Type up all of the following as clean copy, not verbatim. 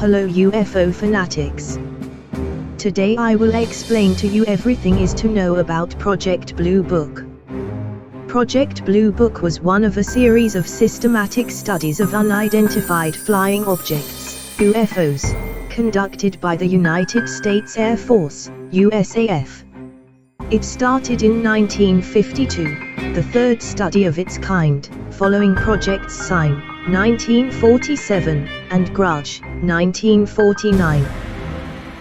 Hello UFO fanatics. Today I will explain to you everything is to know about Project Blue Book. Project Blue Book was one of a series of systematic studies of unidentified flying objects, UFOs, conducted by the United States Air Force, USAF. It started in 1952, the third study of its kind, following Projects Sign, 1947, and Grudge, 1949.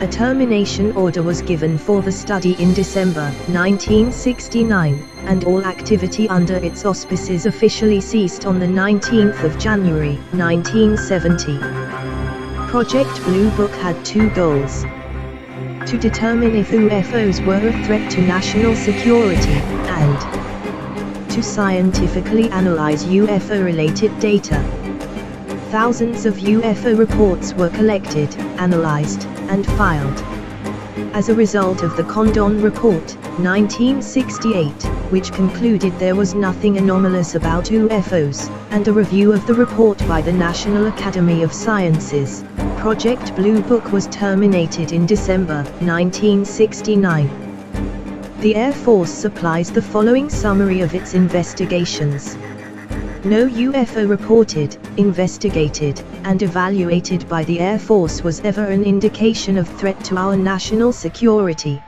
A termination order was given for the study in December 1969, and all activity under its auspices officially ceased on the 19th of January 1970. Project Blue Book had two goals: to determine if UFOs were a threat to national security, and to scientifically analyze UFO-related data. Thousands of UFO reports were collected, analyzed, and filed. As a result of the Condon Report, 1968, which concluded there was nothing anomalous about UFOs, and a review of the report by the National Academy of Sciences, Project Blue Book was terminated in December 1969. The Air Force supplies the following summary of its investigations. No UFO reported, investigated, and evaluated by the Air Force was ever an indication of threat to our national security.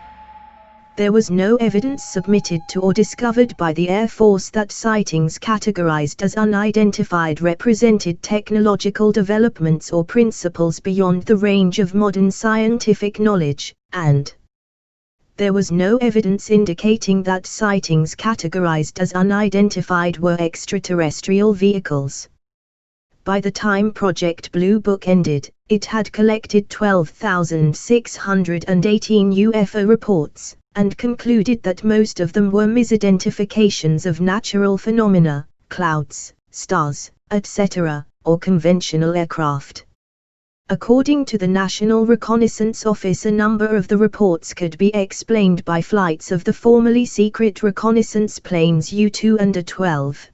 There was no evidence submitted to or discovered by the Air Force that sightings categorized as unidentified represented technological developments or principles beyond the range of modern scientific knowledge, and there was no evidence indicating that sightings categorized as unidentified were extraterrestrial vehicles. By the time Project Blue Book ended, it had collected 12,618 UFO reports, and concluded that most of them were misidentifications of natural phenomena, clouds, stars, etc., or conventional aircraft. According to the National Reconnaissance Office, a number of the reports could be explained by flights of the formerly secret reconnaissance planes U-2 and A-12.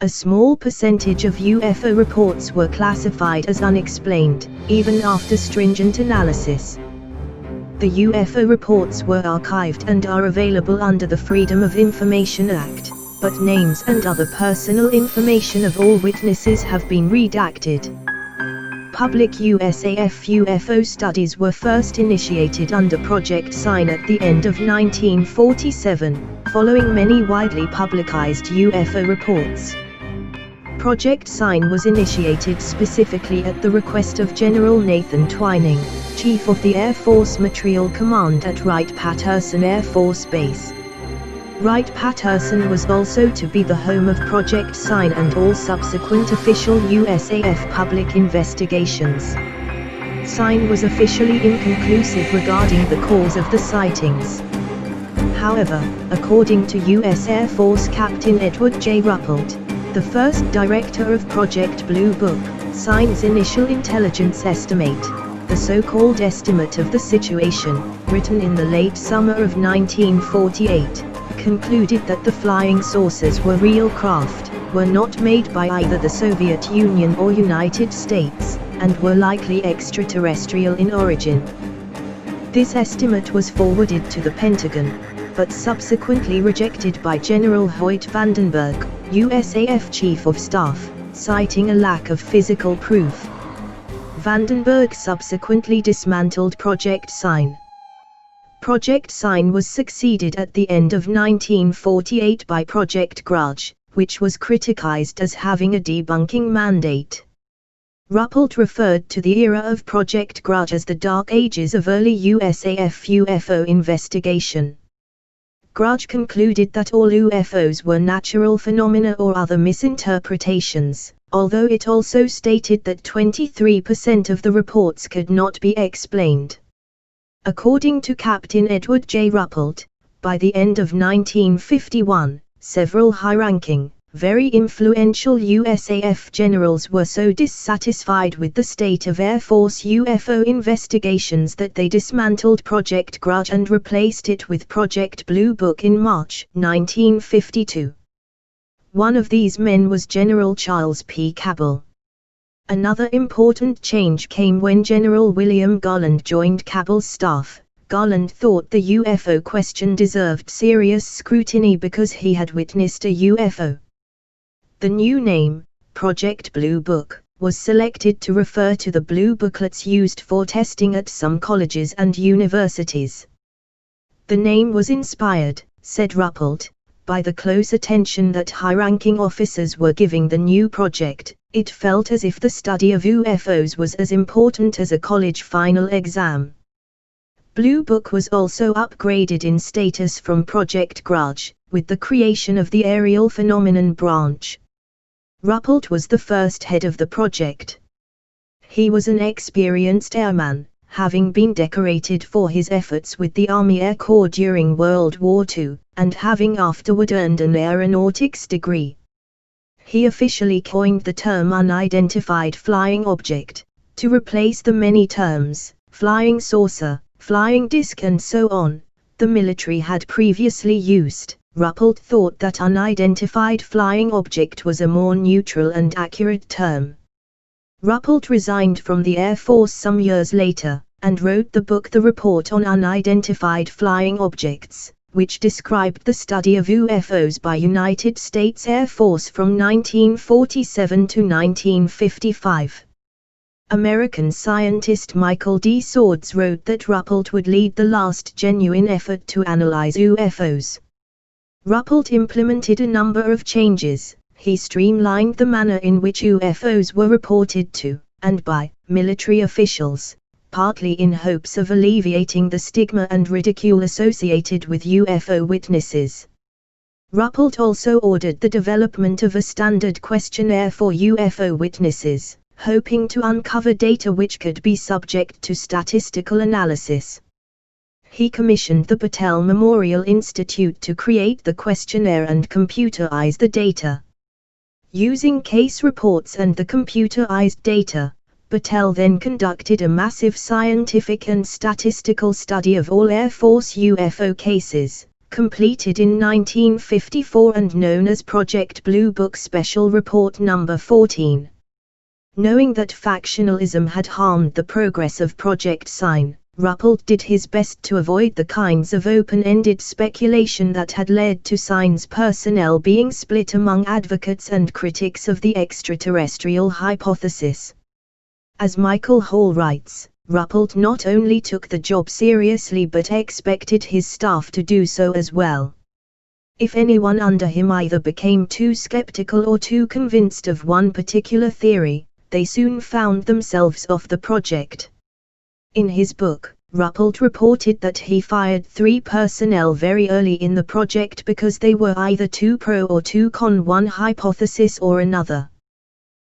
A small percentage of UFO reports were classified as unexplained, even after stringent analysis. The UFO reports were archived and are available under the Freedom of Information Act, but names and other personal information of all witnesses have been redacted. Public USAF UFO studies were first initiated under Project Sign at the end of 1947, following many widely publicized UFO reports. Project Sign was initiated specifically at the request of General Nathan Twining, Chief of the Air Force Materiel Command at Wright-Patterson Air Force Base. Wright-Patterson was also to be the home of Project Sign and all subsequent official USAF public investigations. Sign was officially inconclusive regarding the cause of the sightings. However, according to U.S. Air Force Captain Edward J. Ruppelt, the first director of Project Blue Book, Sign's initial intelligence estimate, the so-called estimate of the situation, written in the late summer of 1948, concluded that the flying saucers were real craft, were not made by either the Soviet Union or United States, and were likely extraterrestrial in origin. This estimate was forwarded to the Pentagon, but subsequently rejected by General Hoyt Vandenberg, USAF Chief of Staff, citing a lack of physical proof. Vandenberg subsequently dismantled Project Sign. Project Sign was succeeded at the end of 1948 by Project Grudge, which was criticized as having a debunking mandate. Ruppelt referred to the era of Project Grudge as the dark ages of early USAF UFO investigation. Grudge concluded that all UFOs were natural phenomena or other misinterpretations, although it also stated that 23% of the reports could not be explained. According to Captain Edward J. Ruppelt, by the end of 1951, several high-ranking, very influential USAF generals were so dissatisfied with the state of Air Force UFO investigations that they dismantled Project Grudge and replaced it with Project Blue Book in March 1952. One of these men was General Charles P. Cabell. Another important change came when General William Garland joined Cabell's staff. Garland thought the UFO question deserved serious scrutiny because he had witnessed a UFO. The new name, Project Blue Book, was selected to refer to the blue booklets used for testing at some colleges and universities. The name was inspired, said Ruppelt, by the close attention that high-ranking officers were giving the new project. It felt as if the study of UFOs was as important as a college final exam. Blue Book was also upgraded in status from Project Grudge, with the creation of the Aerial Phenomenon branch. Ruppelt was the first head of the project. He was an experienced airman, having been decorated for his efforts with the Army Air Corps during World War II, and having afterward earned an aeronautics degree. He officially coined the term unidentified flying object, to replace the many terms, flying saucer, flying disc and so on, the military had previously used. Ruppelt thought that unidentified flying object was a more neutral and accurate term. Ruppelt resigned from the Air Force some years later, and wrote the book The Report on Unidentified Flying Objects, which described the study of UFOs by United States Air Force from 1947 to 1955. American scientist Michael D. Swords wrote that Ruppelt would lead the last genuine effort to analyze UFOs. Ruppelt implemented a number of changes. He streamlined the manner in which UFOs were reported to, and by, military officials, partly in hopes of alleviating the stigma and ridicule associated with UFO witnesses. Ruppelt also ordered the development of a standard questionnaire for UFO witnesses, hoping to uncover data which could be subject to statistical analysis. He commissioned the Patel Memorial Institute to create the questionnaire and computerize the data. Using case reports and the computerized data, Patel then conducted a massive scientific and statistical study of all Air Force UFO cases, completed in 1954 and known as Project Blue Book Special Report No. 14. Knowing that factionalism had harmed the progress of Project Sign, Ruppelt did his best to avoid the kinds of open-ended speculation that had led to Sign's personnel being split among advocates and critics of the extraterrestrial hypothesis. As Michael Hall writes, Ruppelt not only took the job seriously but expected his staff to do so as well. If anyone under him either became too skeptical or too convinced of one particular theory, they soon found themselves off the project. In his book, Ruppelt reported that he fired 3 personnel very early in the project because they were either too pro or too con one hypothesis or another.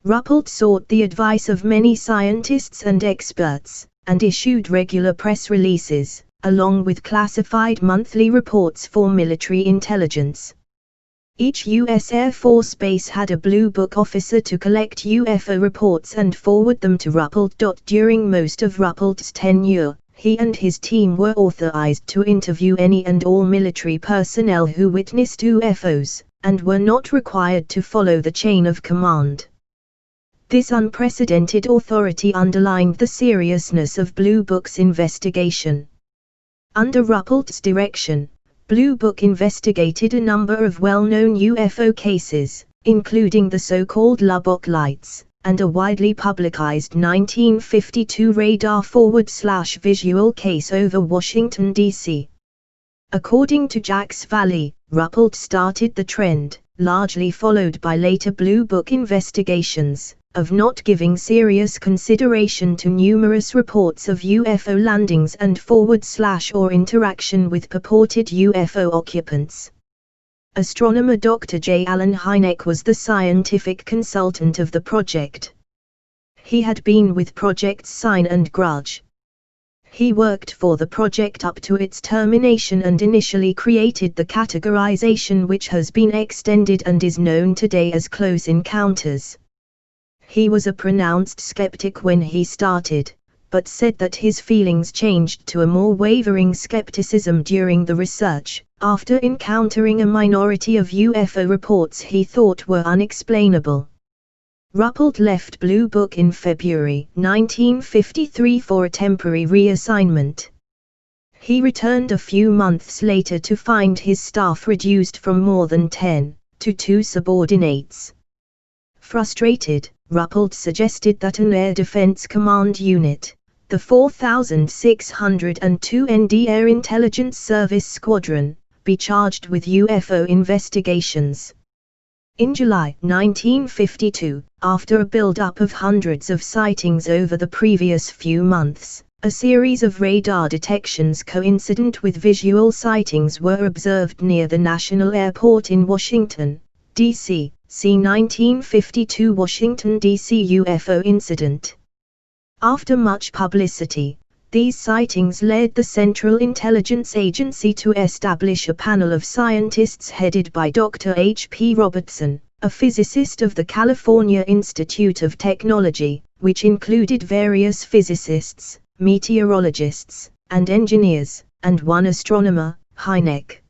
Ruppelt sought the advice of many scientists and experts, and issued regular press releases, along with classified monthly reports for military intelligence. Each U.S. Air Force base had a Blue Book officer to collect UFO reports and forward them to Ruppelt. During most of Ruppelt's tenure, he and his team were authorized to interview any and all military personnel who witnessed UFOs, and were not required to follow the chain of command. This unprecedented authority underlined the seriousness of Blue Book's investigation. Under Ruppelt's direction, Blue Book investigated a number of well-known UFO cases, including the so-called Lubbock Lights, and a widely publicized 1952 radar-visual case over Washington, D.C. According to Jax Valley, Ruppelt started the trend, largely followed by later Blue Book investigations, of not giving serious consideration to numerous reports of UFO landings and or interaction with purported UFO occupants. Astronomer Dr. J. Allen Hynek was the scientific consultant of the project. He had been with Projects Sign and Grudge. He worked for the project up to its termination and initially created the categorization which has been extended and is known today as Close Encounters. He was a pronounced skeptic when he started, but said that his feelings changed to a more wavering skepticism during the research, after encountering a minority of UFO reports he thought were unexplainable. Ruppelt left Blue Book in February 1953 for a temporary reassignment. He returned a few months later to find his staff reduced from more than 10 to 2 subordinates. Frustrated, Ruppelt suggested that an Air Defense Command unit, the 4602 ND Air Intelligence Service Squadron, be charged with UFO investigations. In July 1952, after a build-up of hundreds of sightings over the previous few months, a series of radar detections coincident with visual sightings were observed near the National Airport in Washington, D.C. See 1952 Washington, D.C. UFO incident. After much publicity, these sightings led the Central Intelligence Agency to establish a panel of scientists headed by Dr. H.P. Robertson, a physicist of the California Institute of Technology, which included various physicists, meteorologists, and engineers, and one astronomer, Hynek.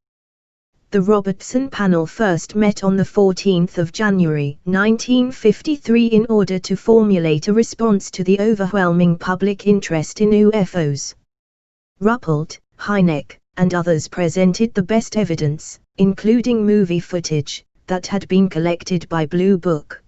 The Robertson panel first met on 14 January 1953 in order to formulate a response to the overwhelming public interest in UFOs. Ruppelt, Hynek, and others presented the best evidence, including movie footage, that had been collected by Blue Book.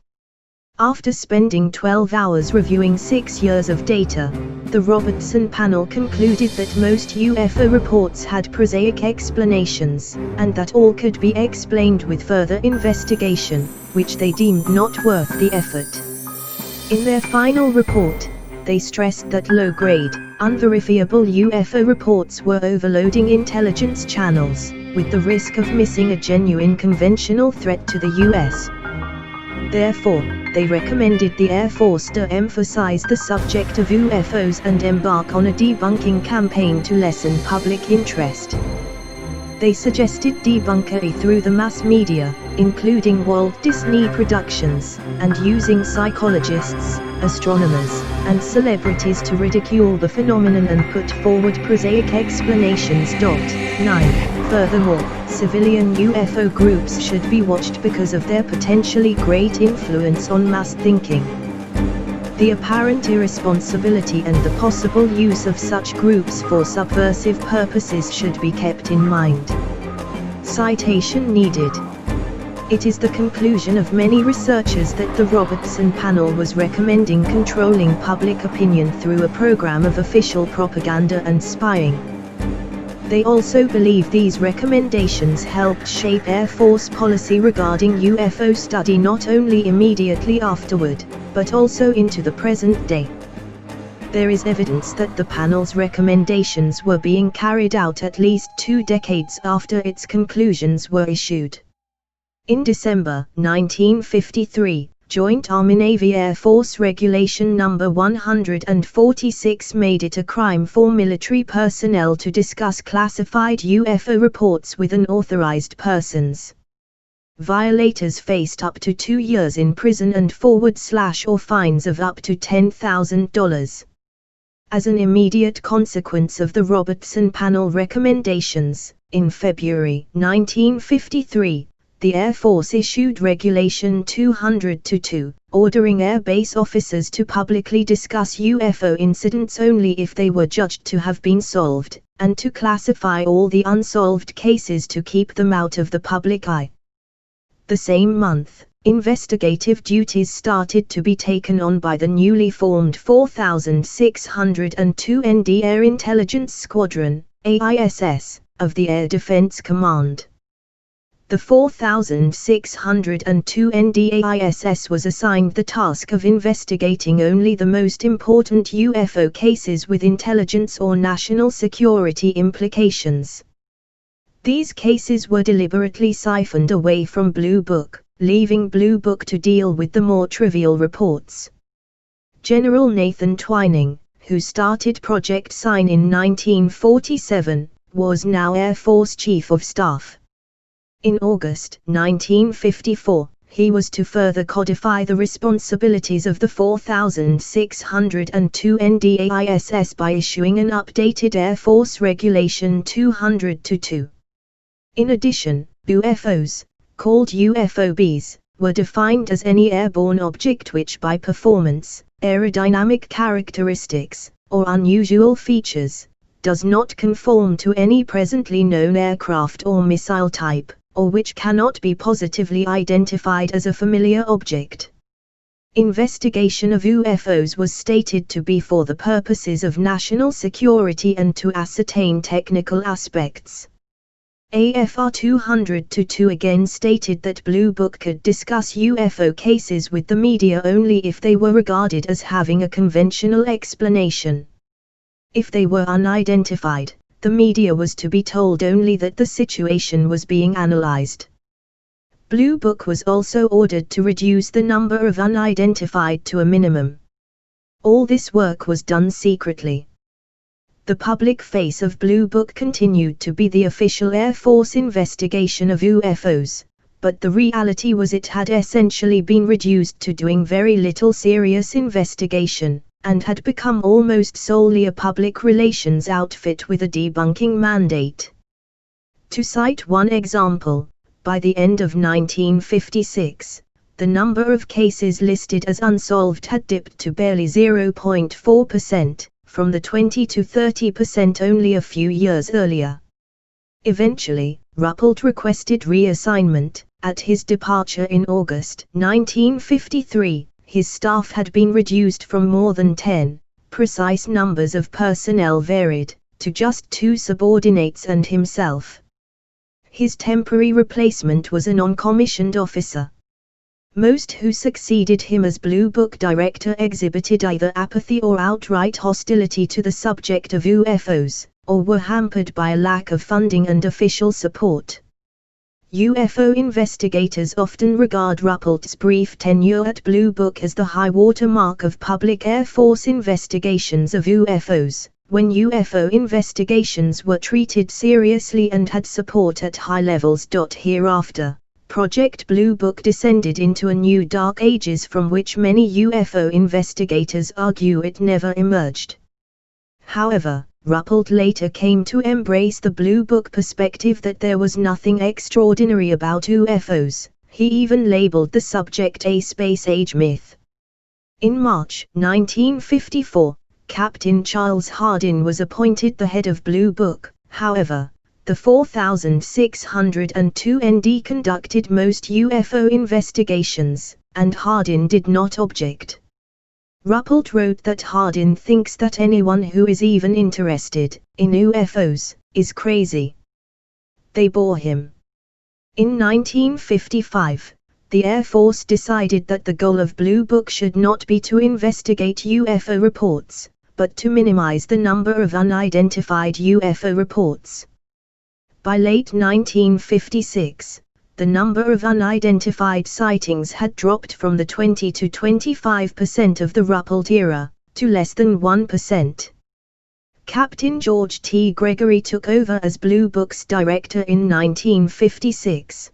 After spending 12 hours reviewing 6 years of data, the Robertson panel concluded that most UFO reports had prosaic explanations, and that all could be explained with further investigation, which they deemed not worth the effort. In their final report, they stressed that low-grade, unverifiable UFO reports were overloading intelligence channels, with the risk of missing a genuine conventional threat to the U.S. Therefore, they recommended the Air Force to emphasize the subject of UFOs and embark on a debunking campaign to lessen public interest. They suggested debunkery through the mass media, including Walt Disney Productions, and using psychologists, astronomers, and celebrities to ridicule the phenomenon and put forward prosaic explanations. 9. Furthermore, civilian UFO groups should be watched because of their potentially great influence on mass thinking. The apparent irresponsibility and the possible use of such groups for subversive purposes should be kept in mind. Citation needed. It is the conclusion of many researchers that the Robertson panel was recommending controlling public opinion through a program of official propaganda and spying. They also believe these recommendations helped shape Air Force policy regarding UFO study not only immediately afterward, but also into the present day. There is evidence that the panel's recommendations were being carried out at least 2 decades after its conclusions were issued. In December 1953, Joint Army-Navy Air Force Regulation No. 146 made it a crime for military personnel to discuss classified UFO reports with unauthorized persons. Violators faced up to 2 years in prison and or fines of up to $10,000. As an immediate consequence of the Robertson panel recommendations, in February 1953, the Air Force issued Regulation 202, ordering Air Base officers to publicly discuss UFO incidents only if they were judged to have been solved, and to classify all the unsolved cases to keep them out of the public eye. The same month, investigative duties started to be taken on by the newly formed 4602 ND Air Intelligence Squadron, AISS, of the Air Defense Command. The 4602 NDAISS was assigned the task of investigating only the most important UFO cases with intelligence or national security implications. These cases were deliberately siphoned away from Blue Book, leaving Blue Book to deal with the more trivial reports. General Nathan Twining, who started Project Sign in 1947, was now Air Force Chief of Staff. In August 1954, he was to further codify the responsibilities of the 4602 NDAISS by issuing an updated Air Force Regulation 202. In addition, UFOs, called UFOBs, were defined as any airborne object which by performance, aerodynamic characteristics, or unusual features, does not conform to any presently known aircraft or missile type, or which cannot be positively identified as a familiar object. Investigation of UFOs was stated to be for the purposes of national security and to ascertain technical aspects. AFR 200-2 again stated that Blue Book could discuss UFO cases with the media only if they were regarded as having a conventional explanation. If they were unidentified, the media was to be told only that the situation was being analyzed. Blue Book was also ordered to reduce the number of unidentified to a minimum. All this work was done secretly. The public face of Blue Book continued to be the official Air Force investigation of UFOs, but the reality was it had essentially been reduced to doing very little serious investigation, and had become almost solely a public relations outfit with a debunking mandate. To cite one example, by the end of 1956, the number of cases listed as unsolved had dipped to barely 0.4%, from the 20 to 30% only a few years earlier. Eventually, Ruppelt requested reassignment. At his departure in August 1953, his staff had been reduced from more than 10, precise numbers of personnel varied, to just 2 subordinates and himself. His temporary replacement was a non-commissioned officer. Most who succeeded him as Blue Book director exhibited either apathy or outright hostility to the subject of UFOs, or were hampered by a lack of funding and official support. UFO investigators often regard Ruppelt's brief tenure at Blue Book as the high-water mark of public Air Force investigations of UFOs, when UFO investigations were treated seriously and had support at high levels. Hereafter, Project Blue Book descended into a new dark ages from which many UFO investigators argue it never emerged. However, Ruppelt later came to embrace the Blue Book perspective that there was nothing extraordinary about UFOs. He even labeled the subject a space age myth. In March 1954, Captain Charles Hardin was appointed the head of Blue Book. However, the 4602 ND conducted most UFO investigations, and Hardin did not object. Ruppelt wrote that Hardin thinks that anyone who is even interested in UFOs is crazy. They bore him. In 1955, the Air Force decided that the goal of Blue Book should not be to investigate UFO reports, but to minimize the number of unidentified UFO reports. By late 1956, the number of unidentified sightings had dropped from the 20 to 25% of the Ruppelt era, to less than 1%. Captain George T. Gregory took over as Blue Book's director in 1956.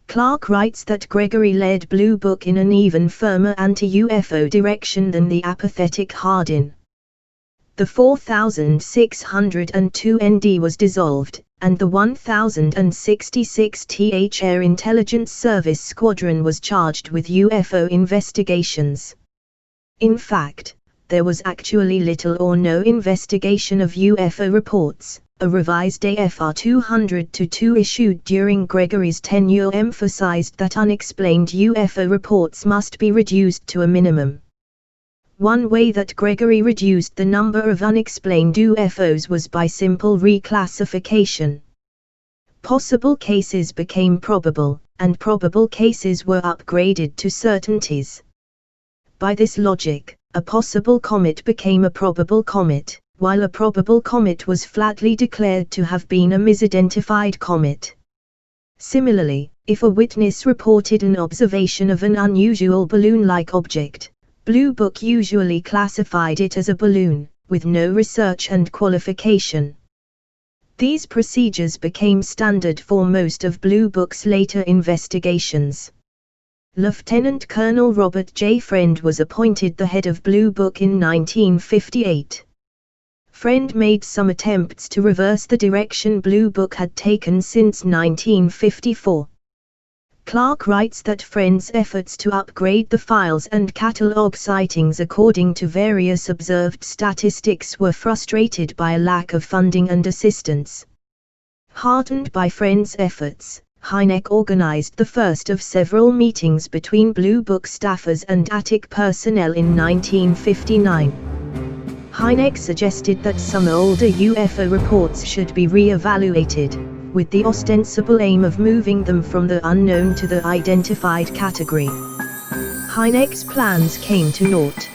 Clark writes that Gregory led Blue Book in an even firmer anti-UFO direction than the apathetic Hardin. The 4602 ND was dissolved, and the 1066th Air Intelligence Service Squadron was charged with UFO investigations. In fact, there was actually little or no investigation of UFO reports. A revised AFR 200-2 issued during Gregory's tenure emphasized that unexplained UFO reports must be reduced to a minimum. One way that Gregory reduced the number of unexplained UFOs was by simple reclassification. Possible cases became probable, and probable cases were upgraded to certainties. By this logic, a possible comet became a probable comet, while a probable comet was flatly declared to have been a misidentified comet. Similarly, if a witness reported an observation of an unusual balloon-like object, Blue Book usually classified it as a balloon, with no research and qualification. These procedures became standard for most of Blue Book's later investigations. Lieutenant Colonel Robert J. Friend was appointed the head of Blue Book in 1958. Friend made some attempts to reverse the direction Blue Book had taken since 1954. Clark writes that friends' efforts to upgrade the files and catalog sightings according to various observed statistics were frustrated by a lack of funding and assistance. Heartened by friends' efforts, Hynek organized the first of several meetings between Blue Book staffers and attic personnel in 1959. Hynek suggested that some older UFO reports should be re-evaluated, with the ostensible aim of moving them from the unknown to the identified category. Hynek's plans came to naught.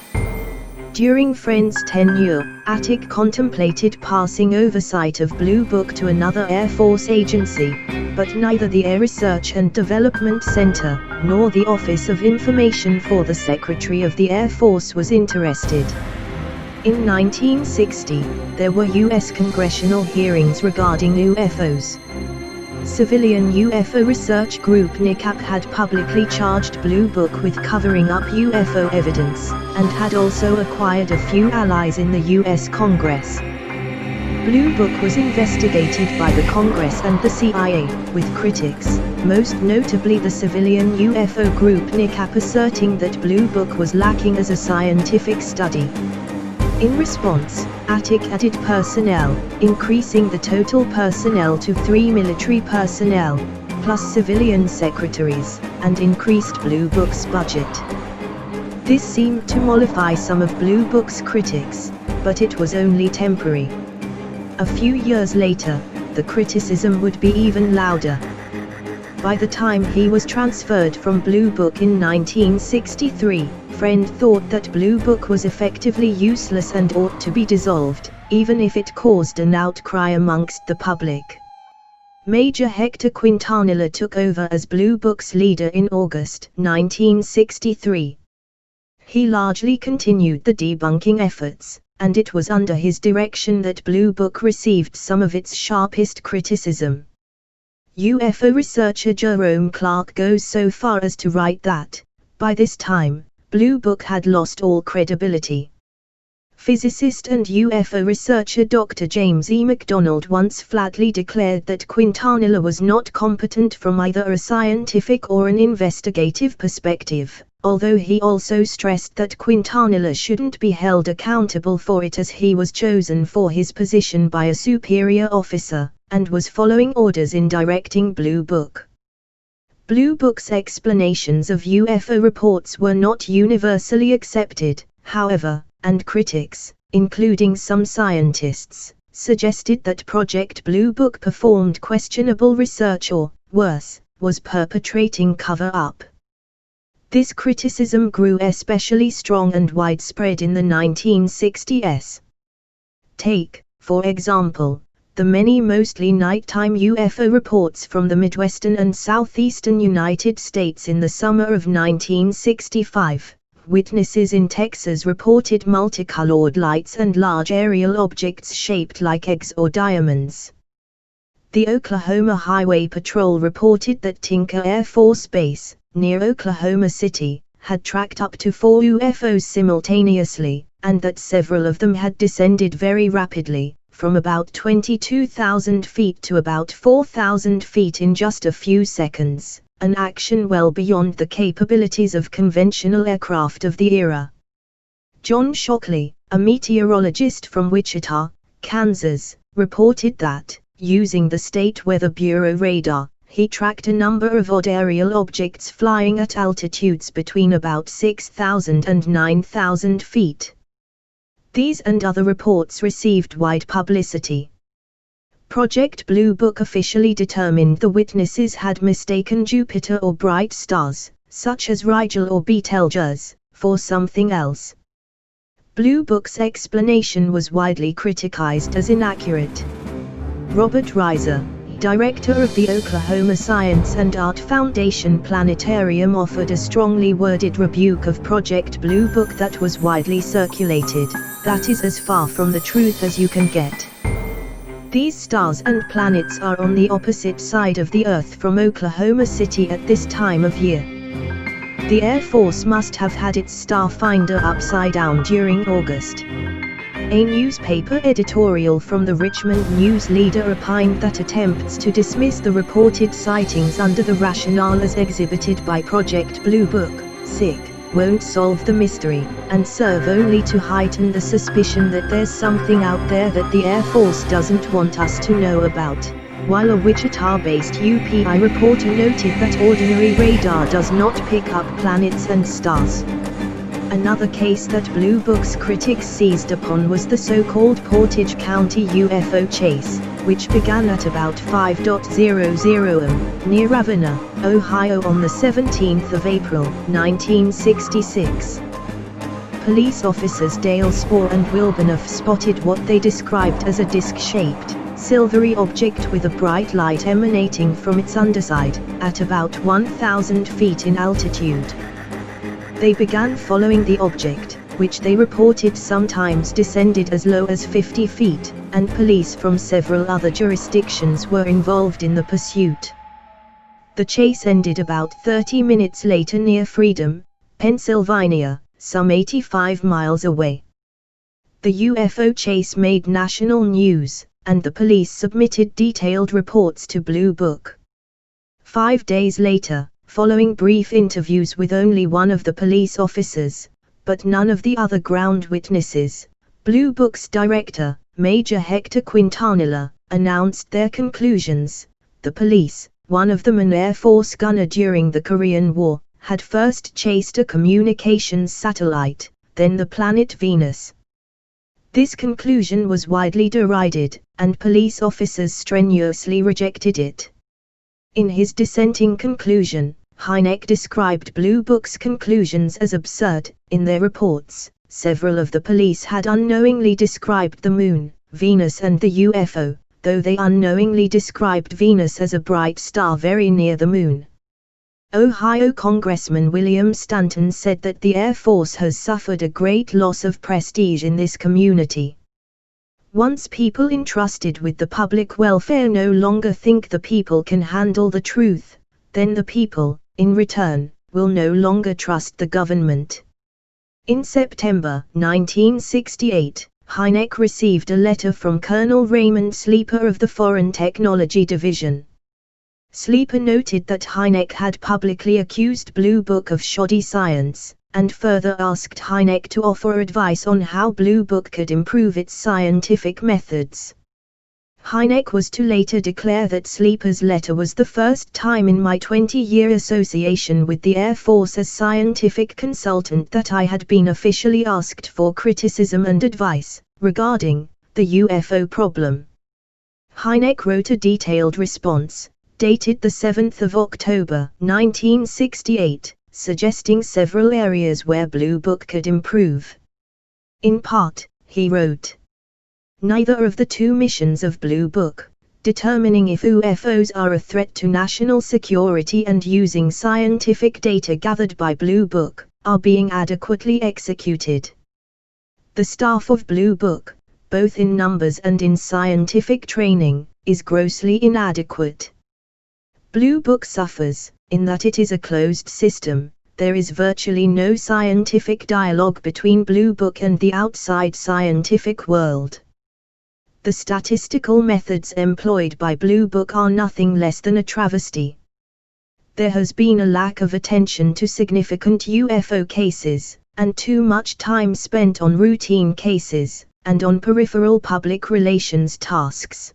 During Friend's tenure, Attic contemplated passing oversight of Blue Book to another Air Force agency, but neither the Air Research and Development Center, nor the Office of Information for the Secretary of the Air Force was interested. In 1960, there were U.S. congressional hearings regarding UFOs. Civilian UFO Research Group NICAP had publicly charged Blue Book with covering up UFO evidence, and had also acquired a few allies in the U.S. Congress. Blue Book was investigated by the Congress and the CIA, with critics, most notably the civilian UFO group NICAP, asserting that Blue Book was lacking as a scientific study. In response, Attic added personnel, increasing the total personnel to 3 military personnel, plus civilian secretaries, and increased Blue Book's budget. This seemed to mollify some of Blue Book's critics, but it was only temporary. A few years later, the criticism would be even louder. By the time he was transferred from Blue Book in 1963, Friend thought that Blue Book was effectively useless and ought to be dissolved, even if it caused an outcry amongst the public. Major Hector Quintanilla took over as Blue Book's leader in August 1963. He largely continued the debunking efforts, and it was under his direction that Blue Book received some of its sharpest criticism. UFO researcher Jerome Clark goes so far as to write that, by this time, Blue Book had lost all credibility. Physicist and UFO researcher Dr. James E. MacDonald once flatly declared that Quintanilla was not competent from either a scientific or an investigative perspective, although he also stressed that Quintanilla shouldn't be held accountable for it as he was chosen for his position by a superior officer, and was following orders in directing Blue Book. Blue Book's explanations of UFO reports were not universally accepted, however, and critics, including some scientists, suggested that Project Blue Book performed questionable research or, worse, was perpetrating cover-up. This criticism grew especially strong and widespread in the 1960s. Take, for example, the many mostly nighttime UFO reports from the Midwestern and southeastern United States in the summer of 1965. Witnesses in Texas reported multicolored lights and large aerial objects shaped like eggs or diamonds. The Oklahoma Highway Patrol reported that Tinker Air Force Base, near Oklahoma City, had tracked up to 4 UFOs simultaneously, and that several of them had descended very rapidly, from about 22,000 feet to about 4,000 feet in just a few seconds, an action well beyond the capabilities of conventional aircraft of the era. John Shockley, a meteorologist from Wichita, Kansas, reported that, using the State Weather Bureau radar, he tracked a number of odd aerial objects flying at altitudes between about 6,000 and 9,000 feet. These and other reports received wide publicity. Project Blue Book officially determined the witnesses had mistaken Jupiter or bright stars, such as Rigel or Betelgeuse, for something else. Blue Book's explanation was widely criticized as inaccurate. Robert Reiser, director of the Oklahoma Science and Art Foundation Planetarium, offered a strongly worded rebuke of Project Blue Book that was widely circulated. That is as far from the truth as you can get. These stars and planets are on the opposite side of the Earth from Oklahoma City at this time of year. The Air Force must have had its star finder upside down during August. A newspaper editorial from the Richmond News Leader opined that attempts to dismiss the reported sightings under the rationale as exhibited by Project Blue Book, SIG, won't solve the mystery, and serve only to heighten the suspicion that there's something out there that the Air Force doesn't want us to know about. While a Wichita-based UPI reporter noted that ordinary radar does not pick up planets and stars. Another case that Blue Book's critics seized upon was the so-called Portage County UFO chase, which began at about 5:00 am, near Ravenna, Ohio on the 17th of April, 1966. Police officers Dale Spohr and Wilbenoff spotted what they described as a disc-shaped, silvery object with a bright light emanating from its underside, at about 1,000 feet in altitude. They began following the object, which they reported sometimes descended as low as 50 feet, and police from several other jurisdictions were involved in the pursuit. The chase ended about 30 minutes later near Freedom, Pennsylvania, some 85 miles away. The UFO chase made national news, and the police submitted detailed reports to Blue Book. 5 days later, following brief interviews with only one of the police officers, but none of the other ground witnesses, Blue Book's director, Major Hector Quintanilla, announced their conclusions. The police, one of them an Air Force gunner during the Korean War, had first chased a communications satellite, then the planet Venus. This conclusion was widely derided, and police officers strenuously rejected it. In his dissenting conclusion, Hynek described Blue Book's conclusions as absurd. In their reports, several of the police had unknowingly described the Moon, Venus and the UFO, though they unknowingly described Venus as a bright star very near the Moon. Ohio Congressman William Stanton said that the Air Force has suffered a great loss of prestige in this community. Once people entrusted with the public welfare no longer think the people can handle the truth, then the people, in return, will no longer trust the government. In September 1968, Hynek received a letter from Colonel Raymond Sleeper of the Foreign Technology Division. Sleeper noted that Hynek had publicly accused Blue Book of shoddy science, and further asked Hynek to offer advice on how Blue Book could improve its scientific methods. Hynek was to later declare that Sleeper's letter was the first time in my 20-year association with the Air Force as scientific consultant that I had been officially asked for criticism and advice regarding the UFO problem. Hynek wrote a detailed response, dated the 7th of October, 1968, suggesting several areas where Blue Book could improve. In part, he wrote, "Neither of the two missions of Blue Book, determining if UFOs are a threat to national security and using scientific data gathered by Blue Book, are being adequately executed. The staff of Blue Book, both in numbers and in scientific training, is grossly inadequate. Blue Book suffers, in that it is a closed system. There is virtually no scientific dialogue between Blue Book and the outside scientific world. The statistical methods employed by Blue Book are nothing less than a travesty. There has been a lack of attention to significant UFO cases, and too much time spent on routine cases, and on peripheral public relations tasks.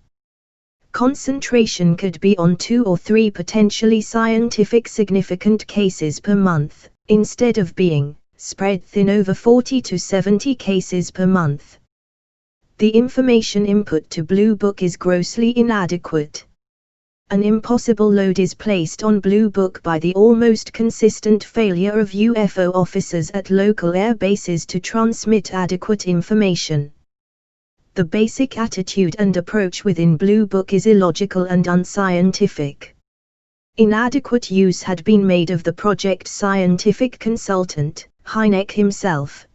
Concentration could be on 2 or 3 potentially scientific significant cases per month, instead of being spread thin over 40 to 70 cases per month. The information input to Blue Book is grossly inadequate. An impossible load is placed on Blue Book by the almost consistent failure of UFO officers at local air bases to transmit adequate information. The basic attitude and approach within Blue Book is illogical and unscientific. Inadequate use had been made of the project scientific consultant, Hynek himself.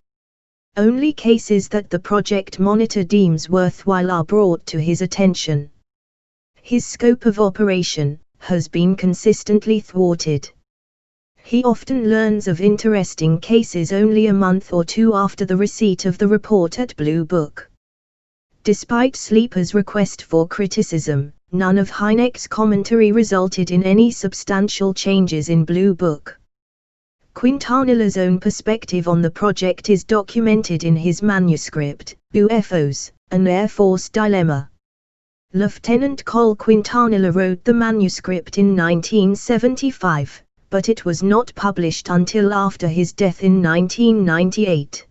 Only cases that the project monitor deems worthwhile are brought to his attention. His scope of operation has been consistently thwarted. He often learns of interesting cases only a month or 2 after the receipt of the report at Blue Book. Despite Sleeper's request for criticism, none of Hynek's commentary resulted in any substantial changes in Blue Book. Quintanilla's own perspective on the project is documented in his manuscript, UFOs, An Air Force Dilemma. Lieutenant Col Quintanilla wrote the manuscript in 1975, but it was not published until after his death in 1998.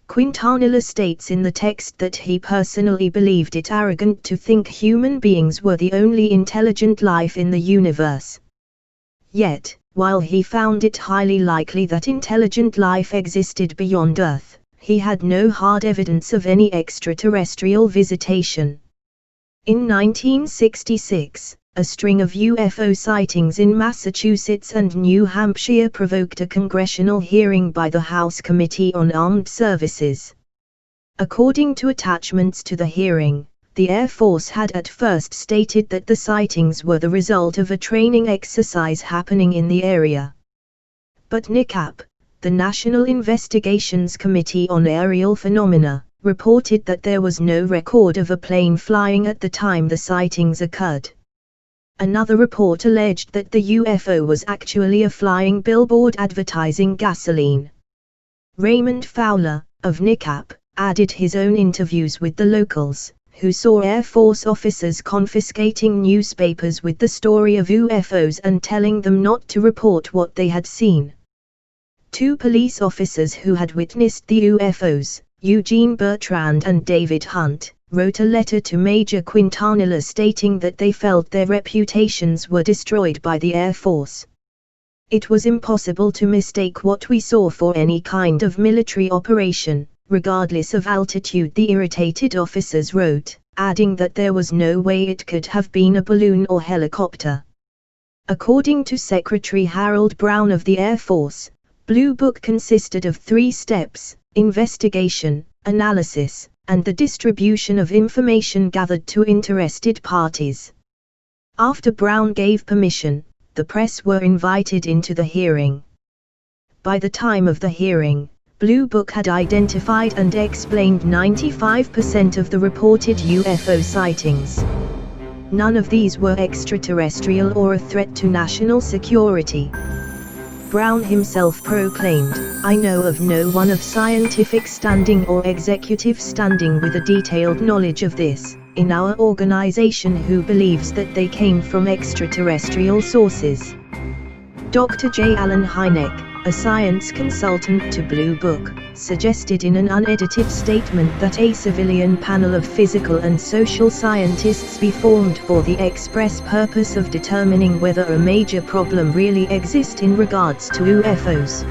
Quintanilla states in the text that he personally believed it arrogant to think human beings were the only intelligent life in the universe. Yet, while he found it highly likely that intelligent life existed beyond Earth, he had no hard evidence of any extraterrestrial visitation. In 1966, a string of UFO sightings in Massachusetts and New Hampshire provoked a congressional hearing by the House Committee on Armed Services. According to attachments to the hearing, the Air Force had at first stated that the sightings were the result of a training exercise happening in the area. But NICAP, the National Investigations Committee on Aerial Phenomena, reported that there was no record of a plane flying at the time the sightings occurred. Another report alleged that the UFO was actually a flying billboard advertising gasoline. Raymond Fowler, of NICAP, added his own interviews with the locals, who saw Air Force officers confiscating newspapers with the story of UFOs and telling them not to report what they had seen. Two police officers who had witnessed the UFOs, Eugene Bertrand and David Hunt, wrote a letter to Major Quintanilla stating that they felt their reputations were destroyed by the Air Force. It was impossible to mistake what we saw for any kind of military operation, regardless of altitude, the irritated officers wrote, adding that there was no way it could have been a balloon or helicopter. According to Secretary Harold Brown of the Air Force, Blue Book consisted of 3 steps: investigation, analysis, and the distribution of information gathered to interested parties. After Brown gave permission, the press were invited into the hearing. By the time of the hearing, Blue Book had identified and explained 95% of the reported UFO sightings. None of these were extraterrestrial or a threat to national security. Brown himself proclaimed, "I know of no one of scientific standing or executive standing with a detailed knowledge of this, in our organization who believes that they came from extraterrestrial sources." Dr. J. Allen Hynek, a science consultant to Blue Book, suggested in an unedited statement that a civilian panel of physical and social scientists be formed for the express purpose of determining whether a major problem really exists in regards to UFOs.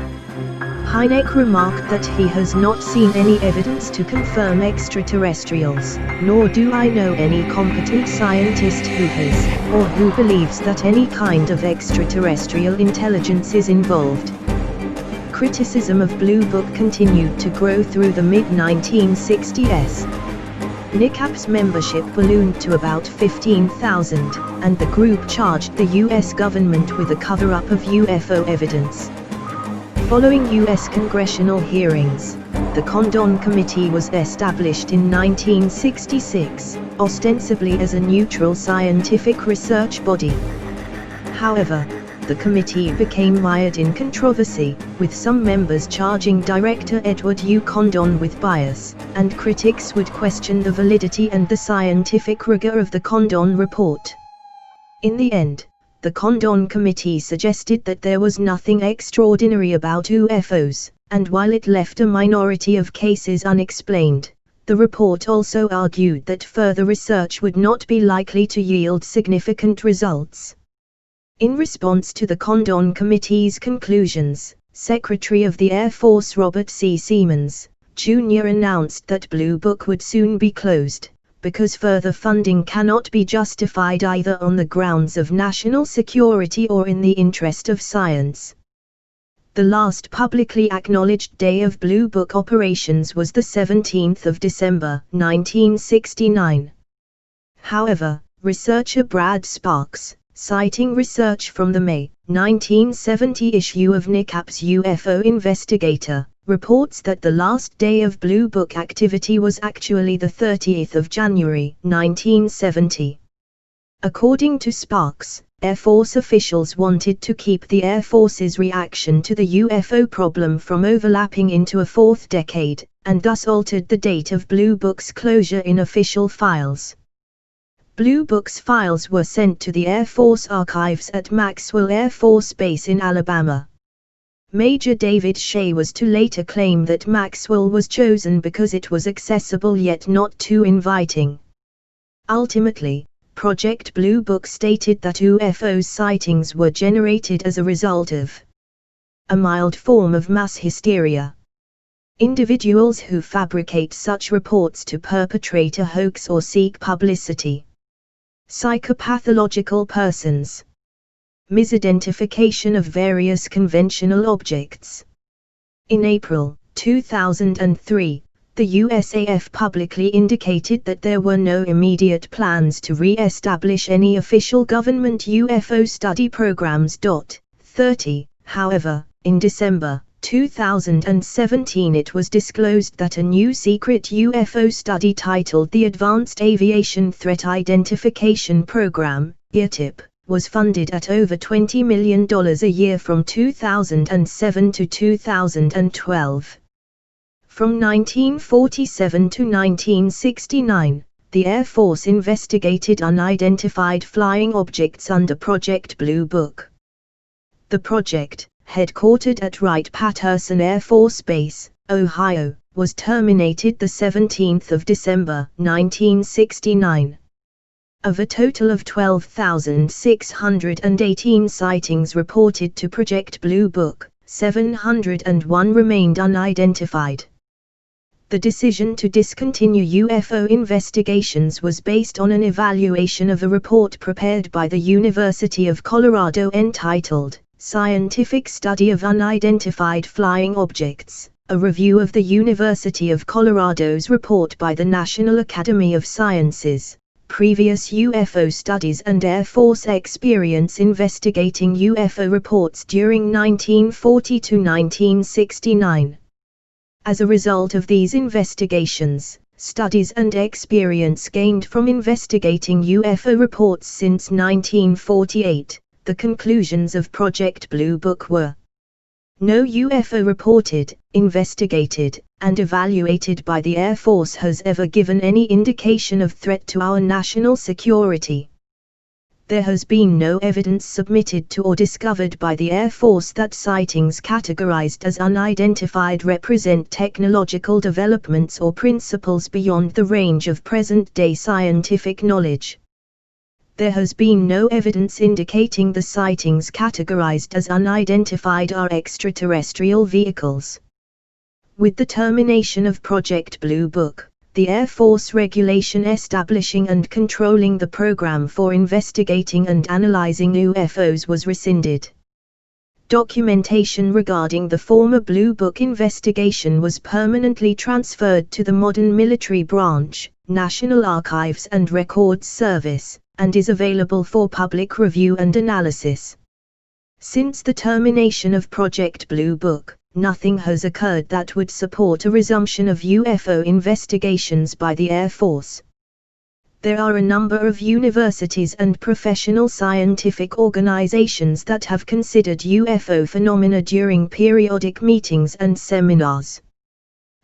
Hynek remarked that he has not seen any evidence to confirm extraterrestrials, nor do I know any competent scientist who has, or who believes that any kind of extraterrestrial intelligence is involved. Criticism of Blue Book continued to grow through the mid-1960s. NICAP's membership ballooned to about 15,000, and the group charged the U.S. government with a cover-up of UFO evidence. Following U.S. congressional hearings, the Condon Committee was established in 1966, ostensibly as a neutral scientific research body. However, the committee became mired in controversy, with some members charging Director Edward U. Condon with bias, and critics would question the validity and the scientific rigor of the Condon report. In the end, the Condon Committee suggested that there was nothing extraordinary about UFOs, and while it left a minority of cases unexplained, the report also argued that further research would not be likely to yield significant results. In response to the Condon Committee's conclusions, Secretary of the Air Force Robert C. Seamans, Jr. announced that Blue Book would soon be closed, because further funding cannot be justified either on the grounds of national security or in the interest of science. The last publicly acknowledged day of Blue Book operations was the 17th of December, 1969. However, researcher Brad Sparks, citing research from the May 1970 issue of NICAP's UFO Investigator, reports that the last day of Blue Book activity was actually the 30th of January, 1970. According to Sparks, Air Force officials wanted to keep the Air Force's reaction to the UFO problem from overlapping into a fourth decade, and thus altered the date of Blue Book's closure in official files. Blue Book's files were sent to the Air Force archives at Maxwell Air Force Base in Alabama. Major David Shea was to later claim that Maxwell was chosen because it was accessible yet not too inviting. Ultimately, Project Blue Book stated that UFO sightings were generated as a result of a mild form of mass hysteria. Individuals who fabricate such reports to perpetrate a hoax or seek publicity. Psychopathological persons. Misidentification of various conventional objects. In April 2003, the USAF publicly indicated that there were no immediate plans to re-establish any official government UFO study programs. 30. However, in December 2017 it was disclosed that a new secret UFO study titled the Advanced Aviation Threat Identification Program, ATIP, was funded at over $20 million a year from 2007 to 2012. From 1947 to 1969, the Air Force investigated unidentified flying objects under Project Blue Book. The project, headquartered at Wright-Patterson Air Force Base, Ohio, was terminated the 17th of December, 1969. Of a total of 12,618 sightings reported to Project Blue Book, 701 remained unidentified. The decision to discontinue UFO investigations was based on an evaluation of a report prepared by the University of Colorado entitled, Scientific Study of Unidentified Flying Objects, a review of the University of Colorado's report by the National Academy of Sciences. Previous UFO studies and Air Force experience investigating UFO reports during 1940 to 1969. As a result of these investigations, studies and experience gained from investigating UFO reports since 1948, the conclusions of Project Blue Book were: no UFO reported, investigated, and evaluated by the Air Force has ever given any indication of threat to our national security. There has been no evidence submitted to or discovered by the Air Force that sightings categorized as unidentified represent technological developments or principles beyond the range of present-day scientific knowledge. There has been no evidence indicating the sightings categorized as unidentified are extraterrestrial vehicles. With the termination of Project Blue Book, the Air Force regulation establishing and controlling the program for investigating and analyzing UFOs was rescinded. Documentation regarding the former Blue Book investigation was permanently transferred to the modern military branch, National Archives and Records Service, and is available for public review and analysis. Since the termination of Project Blue Book, nothing has occurred that would support a resumption of UFO investigations by the Air Force. There are a number of universities and professional scientific organizations that have considered UFO phenomena during periodic meetings and seminars.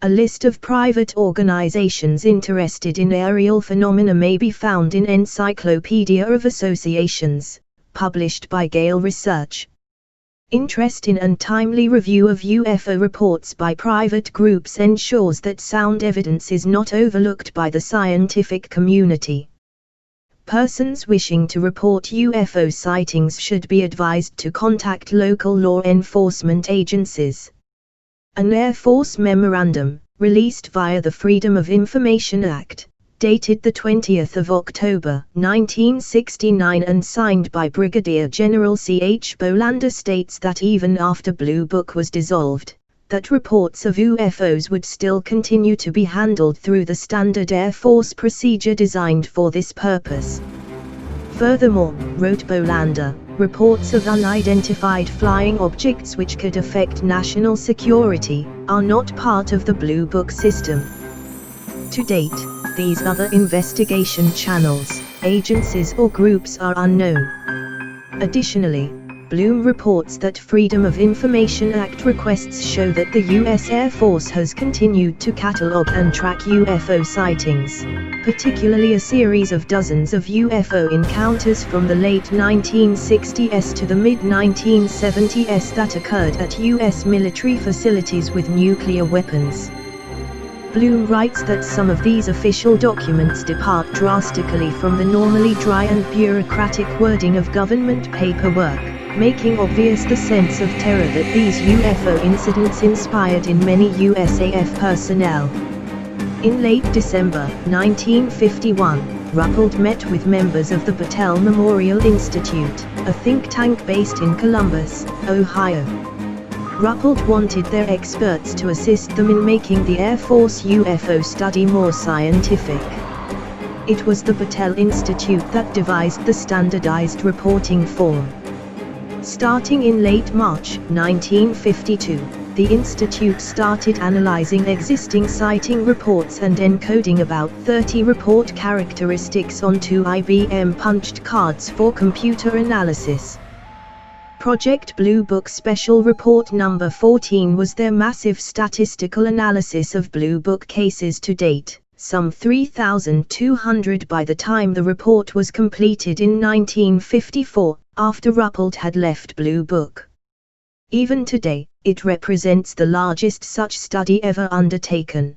A list of private organizations interested in aerial phenomena may be found in Encyclopedia of Associations, published by Gale Research. Interest in and timely review of UFO reports by private groups ensures that sound evidence is not overlooked by the scientific community. Persons wishing to report UFO sightings should be advised to contact local law enforcement agencies. An Air Force memorandum, released via the Freedom of Information Act, dated the 20th of October, 1969 and signed by Brigadier General C.H. Bolander states that even after Blue Book was dissolved, that reports of UFOs would still continue to be handled through the standard Air Force procedure designed for this purpose. Furthermore, wrote Bolander, reports of unidentified flying objects which could affect national security, are not part of the Blue Book system. To date, these other investigation channels, agencies or groups are unknown. Additionally, Bloom reports that Freedom of Information Act requests show that the U.S. Air Force has continued to catalog and track UFO sightings, particularly a series of dozens of UFO encounters from the late 1960s to the mid-1970s that occurred at U.S. military facilities with nuclear weapons. Bloom writes that some of these official documents depart drastically from the normally dry and bureaucratic wording of government paperwork, making obvious the sense of terror that these UFO incidents inspired in many USAF personnel. In late December 1951, Ruppelt met with members of the Battelle Memorial Institute, a think tank based in Columbus, Ohio. Ruppelt wanted their experts to assist them in making the Air Force UFO study more scientific. It was the Battelle Institute that devised the standardized reporting form. Starting in late March 1952, the Institute started analyzing existing sighting reports and encoding about 30 report characteristics onto IBM punched cards for computer analysis. Project Blue Book Special Report Number 14 was their massive statistical analysis of Blue Book cases to date, some 3,200 by the time the report was completed in 1954, after Ruppelt had left Blue Book. Even today, it represents the largest such study ever undertaken.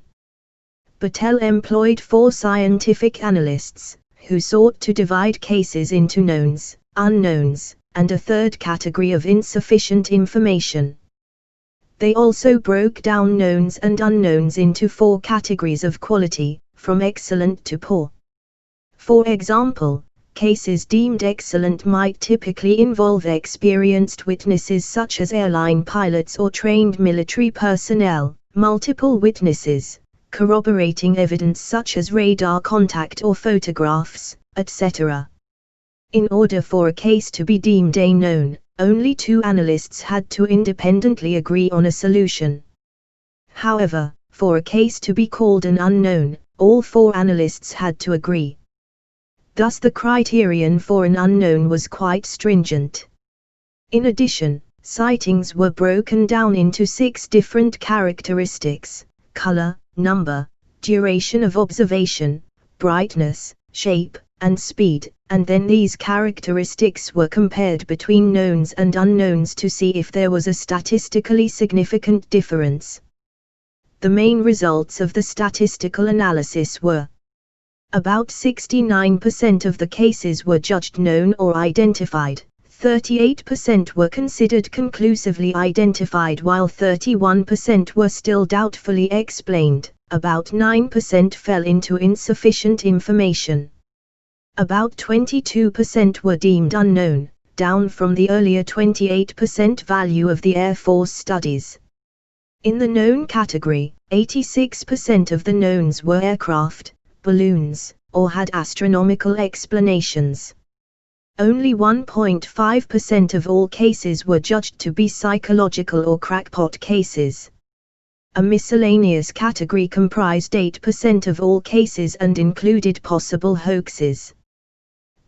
Battelle employed 4 scientific analysts, who sought to divide cases into knowns, unknowns, and a third category of insufficient information. They also broke down knowns and unknowns into 4 categories of quality, from excellent to poor. For example, cases deemed excellent might typically involve experienced witnesses such as airline pilots or trained military personnel, multiple witnesses, corroborating evidence such as radar contact or photographs, etc. In order for a case to be deemed a known, only 2 analysts had to independently agree on a solution. However, for a case to be called an unknown, all 4 analysts had to agree. Thus the criterion for an unknown was quite stringent. In addition, sightings were broken down into 6 different characteristics: color, number, duration of observation, brightness, shape, and speed, and then these characteristics were compared between knowns and unknowns to see if there was a statistically significant difference. The main results of the statistical analysis were: about 69% of the cases were judged known or identified, 38% were considered conclusively identified while 31% were still doubtfully explained, about 9% fell into insufficient information. About 22% were deemed unknown, down from the earlier 28% value of the Air Force studies. In the known category, 86% of the knowns were aircraft, balloons, or had astronomical explanations. Only 1.5% of all cases were judged to be psychological or crackpot cases. A miscellaneous category comprised 8% of all cases and included possible hoaxes.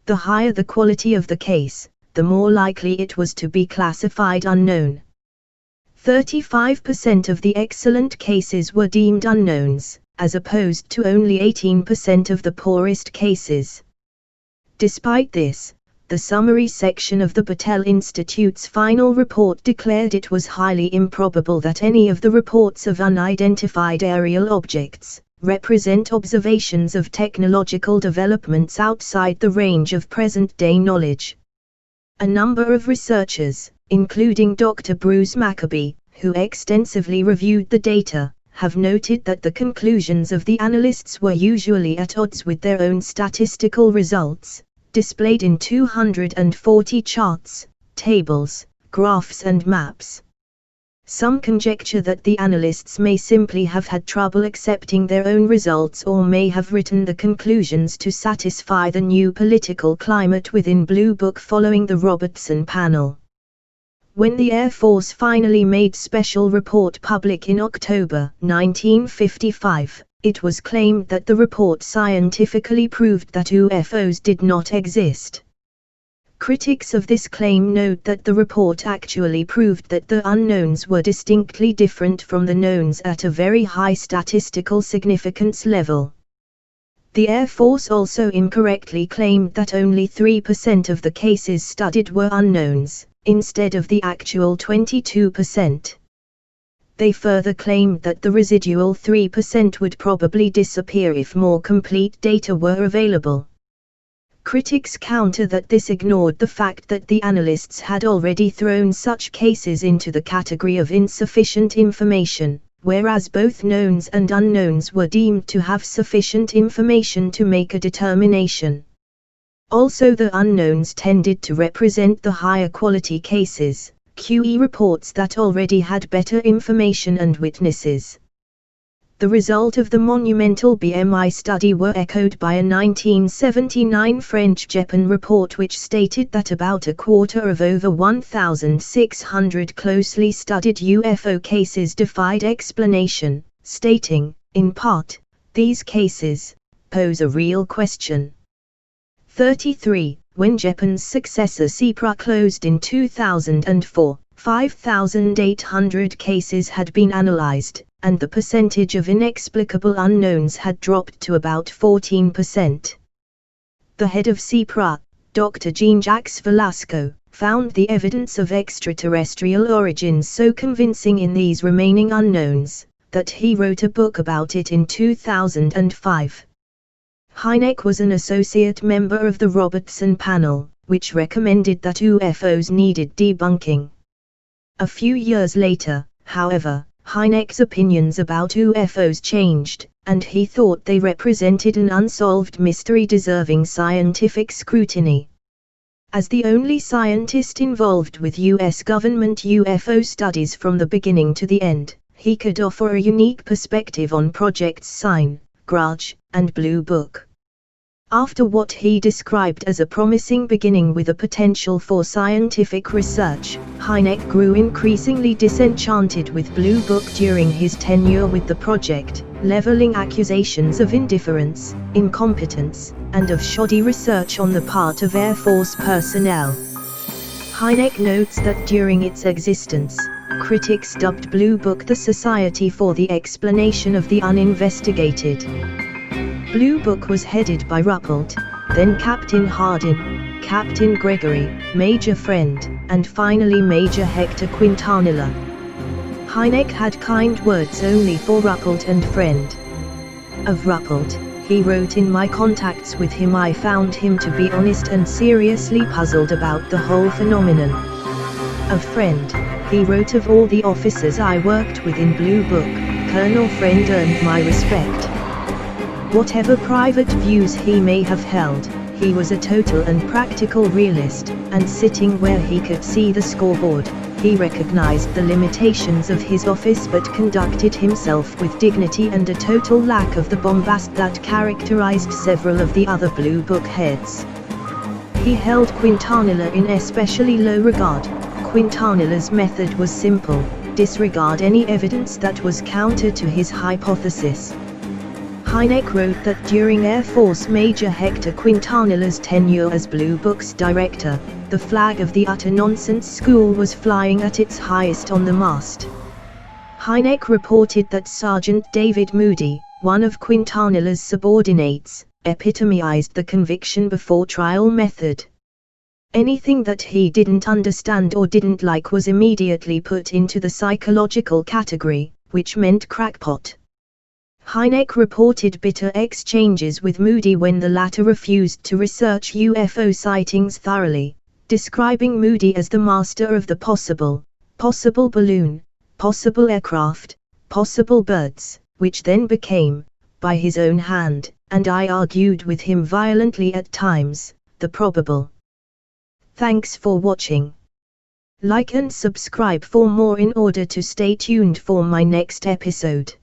The higher the quality of the case, the more likely it was to be classified unknown. 35% of the excellent cases were deemed unknowns, as opposed to only 18% of the poorest cases. Despite this, the summary section of the Battelle Institute's final report declared it was highly improbable that any of the reports of unidentified aerial objects represent observations of technological developments outside the range of present-day knowledge. A number of researchers, including Dr. Bruce Maccabee, who extensively reviewed the data, have noted that the conclusions of the analysts were usually at odds with their own statistical results, displayed in 240 charts, tables, graphs and maps. Some conjecture that the analysts may simply have had trouble accepting their own results or may have written the conclusions to satisfy the new political climate within Blue Book following the Robertson panel. When the Air Force finally made special report public in October 1955, it was claimed that the report scientifically proved that UFOs did not exist. Critics of this claim note that the report actually proved that the unknowns were distinctly different from the knowns at a very high statistical significance level. The Air Force also incorrectly claimed that only 3% of the cases studied were unknowns, instead of the actual 22%. They further claimed that the residual 3% would probably disappear if more complete data were available. Critics counter that this ignored the fact that the analysts had already thrown such cases into the category of insufficient information, whereas both knowns and unknowns were deemed to have sufficient information to make a determination. Also, the unknowns tended to represent the higher quality cases, QE reports that already had better information and witnesses. The result of the monumental BMI study were echoed by a 1979 French-Japan report which stated that about a quarter of over 1,600 closely studied UFO cases defied explanation, stating, in part, these cases pose a real question. 33. When Japan's successor CIPRA closed in 2004, 5,800 cases had been analyzed, and the percentage of inexplicable unknowns had dropped to about 14%. The head of CIPRA, Dr. Jean-Jacques Velasco, found the evidence of extraterrestrial origins so convincing in these remaining unknowns, that he wrote a book about it in 2005. Hynek was an associate member of the Robertson panel, which recommended that UFOs needed debunking. A few years later, however, Hynek's opinions about UFOs changed, and he thought they represented an unsolved mystery deserving scientific scrutiny. As the only scientist involved with U.S. government UFO studies from the beginning to the end, he could offer a unique perspective on Projects Sign, Grudge, and Blue Book. After what he described as a promising beginning with a potential for scientific research, Hynek grew increasingly disenchanted with Blue Book during his tenure with the project, leveling accusations of indifference, incompetence, and of shoddy research on the part of Air Force personnel. Hynek notes that during its existence, critics dubbed Blue Book the Society for the Explanation of the Uninvestigated. Blue Book was headed by Ruppelt, then Captain Hardin, Captain Gregory, Major Friend, and finally Major Hector Quintanilla. Hynek had kind words only for Ruppelt and Friend. Of Ruppelt, he wrote, "In my contacts with him I found him to be honest and seriously puzzled about the whole phenomenon." Of Friend, he wrote, "Of all the officers I worked with in Blue Book, Colonel Friend earned my respect. Whatever private views he may have held, he was a total and practical realist, and sitting where he could see the scoreboard, he recognized the limitations of his office but conducted himself with dignity and a total lack of the bombast that characterized several of the other Blue Book heads." He held Quintanilla in especially low regard. Quintanilla's method was simple: disregard any evidence that was counter to his hypothesis. Hynek wrote that during Air Force Major Hector Quintanilla's tenure as Blue Book's director, the flag of the utter nonsense school was flying at its highest on the mast. Hynek reported that Sergeant David Moody, one of Quintanilla's subordinates, epitomized the conviction before trial method. Anything that he didn't understand or didn't like was immediately put into the psychological category, which meant crackpot. Hynek reported bitter exchanges with Moody when the latter refused to research UFO sightings thoroughly, describing Moody as the master of the possible balloon, possible aircraft, possible birds, which then became, by his own hand, and I argued with him violently at times, the probable. Thanks for watching. Like and subscribe for more in order to stay tuned for my next episode.